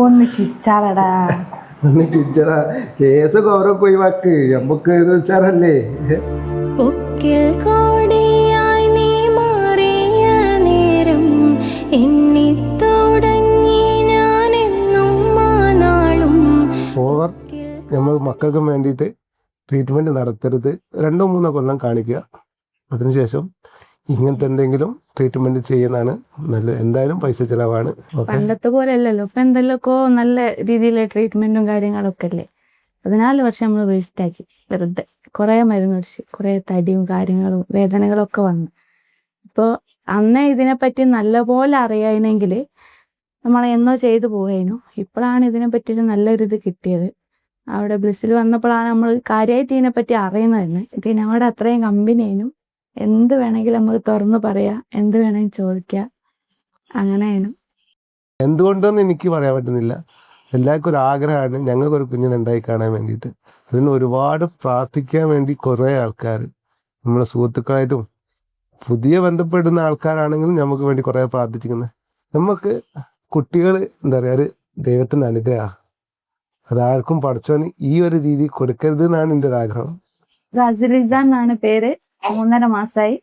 ഒന്ന് ചിരിച്ചാളടാ. ഒന്ന് ചിരിച്ചടാ, കേസൊക്കെ ഓരോക്കെ ഒഴിവാക്ക്, നമുക്ക് വെച്ചാറല്ലേ. പൊക്കിൽ കോടിയായി നീ മാറിയ നേരം എണ്ണി തുടങ്ങി ഞാനെന്നും മാനാളും. ഓവർ നമ്മൾ മക്കൾക്കും വേണ്ടിയിട്ട് ട്രീറ്റ്മെന്റ് നടത്തരുത്. 2-3 കൊല്ലം കാണിക്കുക, അതിനുശേഷം ഇങ്ങനത്തെ എന്തെങ്കിലും ട്രീറ്റ്മെന്റ് ചെയ്യുന്നതാണ് നല്ലത്. എന്തായാലും പൈസ ചിലവാണ്. പണ്ടത്തെ പോലെ അല്ലല്ലോ, ഇപ്പൊ എന്തെല്ലാമൊക്കെ നല്ല രീതിയിലെ ട്രീറ്റ്മെന്റും കാര്യങ്ങളൊക്കെ അല്ലേ. 14 വർഷം നമ്മൾ വേസ്റ്റ് ആക്കി വെറുതെ. കുറെ മരുന്ന് അടിച്ച്, കുറെ തടിയും കാര്യങ്ങളും വേദനകളൊക്കെ വന്നു. ഇപ്പോൾ അന്നേ ഇതിനെപ്പറ്റി നല്ലപോലെ അറിയാനെങ്കിൽ നമ്മളെ എന്നോ ചെയ്തു പോയേനു. ഇപ്പോഴാണ് ഇതിനെ പറ്റിയിട്ട് നല്ലൊരിത് കിട്ടിയത്. അവിടെ ബ്ലിസ്സിൽ വന്നപ്പോഴാണ് നമ്മൾ കാര്യമായിട്ട് ഇതിനെപ്പറ്റി അറിയുന്നത് തന്നെ. ഇത് ഞങ്ങളുടെ അത്രയും കമ്പനിയേനും എന്ത് വേണമെങ്കിലും നമുക്ക് തുറന്നു പറയാം, എന്ത് വേണമെങ്കിലും ചോദിക്കാം, അങ്ങനെയായിരുന്നു. എന്തുകൊണ്ടെന്ന് എനിക്ക് പറയാൻ പറ്റുന്നില്ല. എല്ലാവർക്കും ഒരു ആഗ്രഹമാണ് ഞങ്ങൾക്കൊരു കുഞ്ഞിനെ ഉണ്ടായി കാണാൻ വേണ്ടിയിട്ട്. അതിന് ഒരുപാട് പ്രാർത്ഥിക്കാൻ വേണ്ടി കുറേ ആൾക്കാർ, നമ്മളെ സുഹൃത്തുക്കളായിട്ടും പുതിയ ബന്ധപ്പെടുന്ന ആൾക്കാരാണെങ്കിലും നമുക്ക് വേണ്ടി കുറേ പ്രാർത്ഥിച്ചിരിക്കുന്നത്. നമുക്ക് കുട്ടികൾ എന്താ പറയുക, ഒരു ദൈവത്തിൻ്റെ അനുഗ്രഹമാണ്. അതാർക്കും പഠിച്ചോന് ഈ ഒരു രീതി കൊടുക്കരുത് എന്നാണ് എൻ്റെ ഒരു ആഗ്രഹം. അസിലിസ എന്നാണ് പേര്. 3.5 മാസമായി.